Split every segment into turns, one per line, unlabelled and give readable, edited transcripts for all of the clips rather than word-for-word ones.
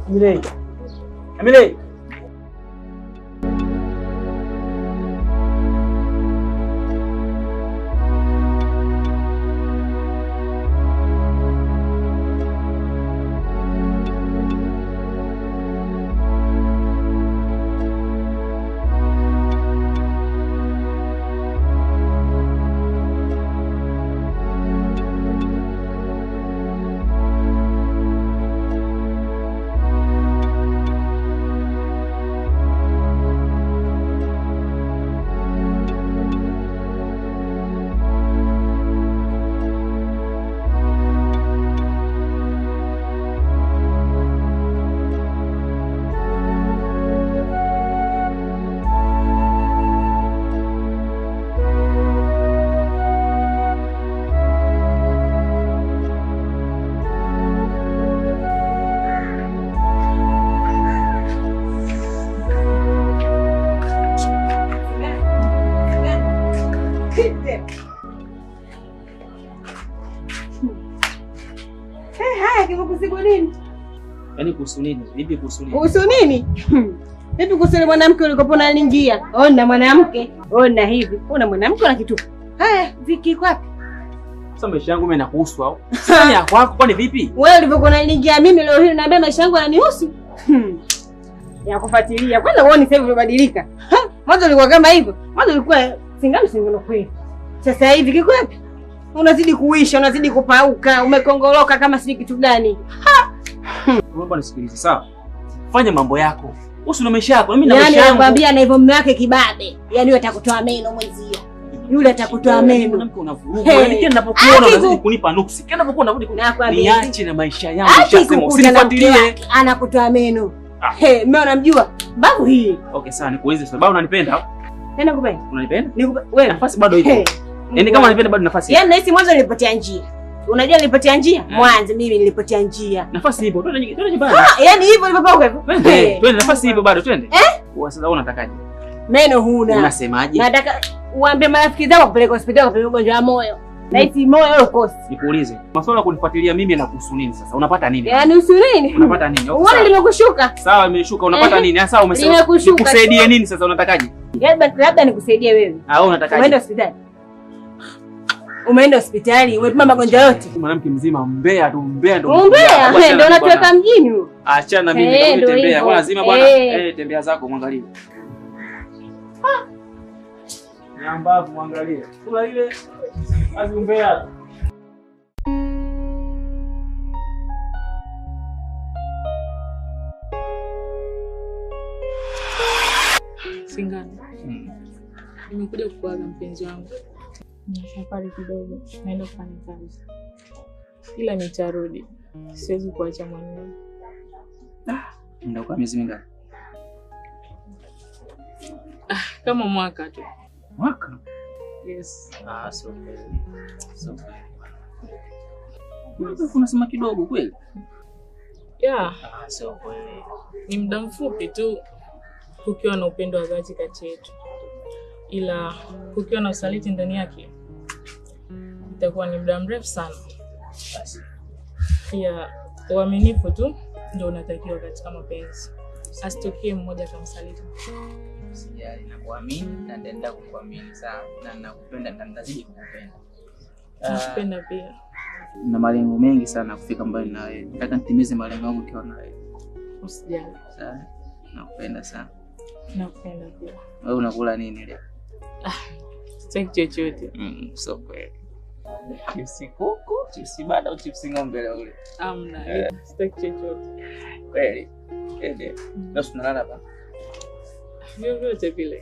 Emile. Yaani kuhusu nini? Vipi kuhusu nini?
Kuhusu nini? Vipi kuhusu mwanamke ulikopona aliingia? Ona mwanamke. Ona hivi. Una mwanamke na kitu. Haya, viki kwapi?
Sasa maisha yangu mimi nakuhusu au? Sasa ni yako kwani vipi?
Wewe ulivyokuwa unaniingia mimi leo hii naambia maisha yangu yananihusu? Ya kufuatilia. Kwanza uone sasa hivi umebadilika. Mwanzo ulikuwa kama hivyo. Mwanzo ulikuwa singono kweli. Sasa hivi kiko wapi? Unazidi kuisha, unazidi kupauka, umekongoloka kama si kitu gani?
Naomba nisikilize sawa? Fanya mambo yako. Usi na maisha yako, mimi na maisha yangu.
Yaani nakwambia na hivyo mume wake kibabe. Yaani yule atakutoa meno mwezio. Yule atakutoa meno.
Mwanamke unavuruga. Yaani kila ninapokuona unazidi kunipa nuksi. Kila ninapokuona unarudi niache na maisha yangu. Nishasema usinifuatilie.
Anakutoa meno. Mimi unamjua? Babu hii.
Okay sawa, nikuulize sababu unanipenda au?
Nenda kupenda.
Unanipenda?
Wewe
nafasi bado ipo. Yaani kama unanipenda bado nafasi.
Yaani nahisi mwanzo nilipotea njia. Unajua nilipotea njia? Mwanzo mimi nilipotea njia.
Nafasi ipo. Twende nyumbani.
Yaani hivyo ulipopauka hivyo.
Twende nafasi ipo bado twende. Sasa unatakaje?
Meno huna.
Unasemaje?
Nataka uambie marafiki zako kupeleka hospitali kwa ugonjwa wa moyo. Nahisi moyo ukosi.
Nikuulize. Masuala ya kunifuatilia mimi yanakuhusu nini sasa? Unapata nini?
Yaani usu nini?
Unapata nini?
Uone limekushuka.
Sawa imeshuka. Unapata nini? Sasa umesema nikusaidie nini sasa unatakaje?
Labda nikusaidie wewe.
Au unatakaje?
Umeenda hospitali? Umeenda hospitali, umepima magonjwa yote.
Mwanamke mzima mbea tu, mbea ndo.
Mbea, ndio unatoka mjini huyo.
Achana mimi ndio tembea. Kwa lazima bwana, tembea zako muangalie. Nyambavu muangalie. Kula ile azumbea.
Singano. Nimekuja kukuaga mpenzi wangu. Ni safari kidogo, naenda kufanya kazi. Ila nitarudi. Siwezi kuacha mwenyewe.
Ndio kwa miezi mingapi?
Kama mwaka tu.
Mwaka?
Yes.
So kweli. So kweli. Unasema kidogo kweli?
Yeah.
So kweli.
Ni muda mfupi tu kukiwa na upendo wa dhati kati yetu. Ila kukiwa na usaliti ndani yake itakuwa ni muda mrefu sana. Pia uaminifu tu ndio unatakiwa katika mapenzi. Asitokee mmoja kama msaliti.
Sijali, nakuamini na nitaenda kukuamini sana na nakupenda na nitazidi kukupenda.
Nakupenda pia.
Na malengo mengi sana kufika mbali na wewe. Nataka nitimize malengo yangu ukiwa na wewe.
Usijali.
Sawa. Nakupenda sana.
Nakupenda pia.
Wewe unakula nini leo?
Sitaki chochote.
So kweli. Chipsi kuku, chipsi bada au chipsi ng'ombe leo ule?
Amna, sitaki chochote.
Kweli. Ende. Leo tunalala hapa.
Vyovyote vile.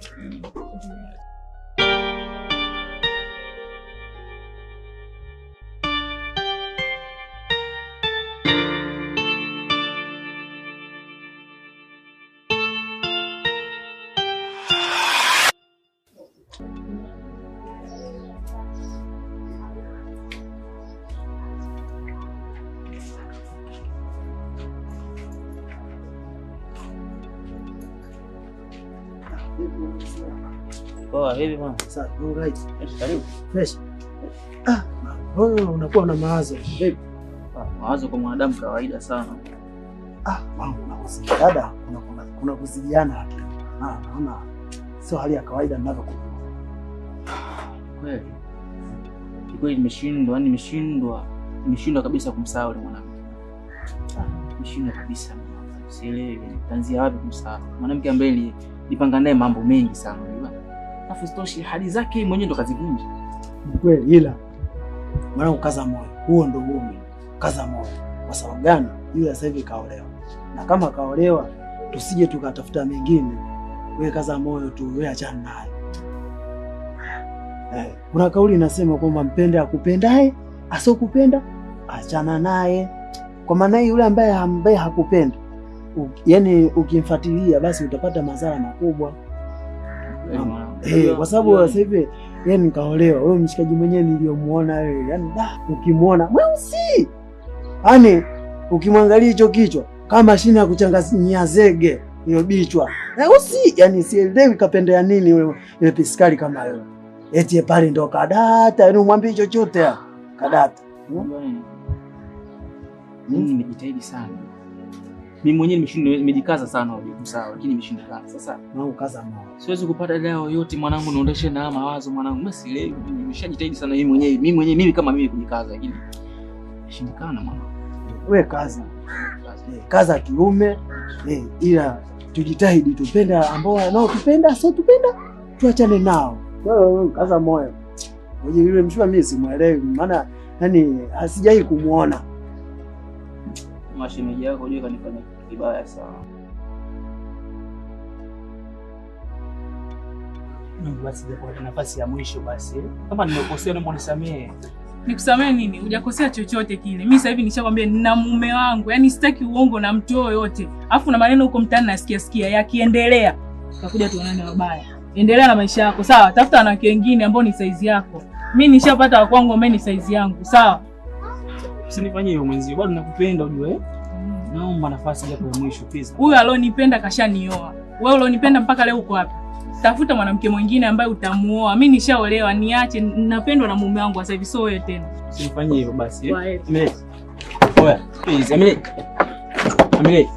Poa, hivi bwana.
Sawa, alright.
Karibu.
Fresh. Unakuwa na mawazo. Vipi?
Mawazo kwa mwanadamu kawaida sana.
Wangu unakusikia dada, kuna kuzidiana hapa. Naona sio hali ya kawaida ninavyokuwa.
Kweli. Kweli nimeshindwa kabisa kumsahau yule mwanamke. Nimeshindwa kabisa. Sielewi nitaanzia wapi kumsahau. Mwanamke ambaye nilipanga naye mambo mengi sana. Alafu stoshi hali zake mwenyewe ndo kazivunja.
Ni kweli, ila mwanangu kaza moyo. Huo ndo uume. Kaza moyo. Kwa sababu gani? Yule sasa hivi kaolewa. Na kama kaolewa tusije tukatafuta mengine. Wewe kaza moyo tu, wewe achana naye. Kuna kauli inasema kwamba mpende akupendaye, asokupenda achana naye. Kwa maana yule ambaye hakupenda, yani ukimfuatilia basi utapata madhara makubwa. Kwa sababu sasa hivi yani kaolewa, wewe mshikaji mwenyewe niliyomuona wewe, yani ukimuona mweusi. Yaani ukimwangalia hicho kichwa kama mashine ya kuchanganyia zege hiyo bichwa. Mweusi, yani sielewi kapendea nini yule piskali kama yule. Eti pale ndo kadata, yani umwambie chochote kadata.
Mimi nimejitahidi sana. Mimi mwenyewe nimejikaza sana kumsahau, lakini nimeshindikana. Sasa
mwanangu kaza moyo.
Siwezi kupata dawa yote mwanangu, naondeshe na mawazo mwanangu. Mimi sielewi, nimeshajitahidi sana mimi kama mimi kujikaza, lakini nimeshindikana mwanangu.
Wewe kaza kiume, ila tujitahidi tupenda ambao wanaotupenda, sio tupenda tuachane nao. Wewe kaza moyo. Wewe yule mshua mimi simuelewi, maana yani asijai kumuona.
Mashemeji yako unajua kanifanya kibaya sana.
Mungu basi kwa nafasi ya mwisho basi. Kama nimekosea naomba unisamehe.
Nikusamehe nini? Hujakosea chochote kile. Mimi sasa hivi nishakwambia nina mume wangu. Yaani sitaki uongo na mtu yoyote. Alafu na maneno huko mtaani nasikia yakiendelea. Utakuja tuonane wabaya. Endelea na maisha yako, sawa? Tafuta wanawake wengine ambao ni size yako. Mimi nishapata wa kwangu ambao ni size yangu, sawa?
Usinifanyie hivyo mwenzio. Bado nakupenda ujue. Naomba nafasi yako ya mwisho please.
Huyu alionipenda kashanioa. Wewe ulionipenda mpaka leo uko wapi? Tafuta mwanamke mwingine ambaye utamuoa. Mimi nishaolewa, niache, napendwa na mume wangu sasa hivi, sio wewe tena.
Usinifanyie hivyo basi.
Oya,
please. Amile.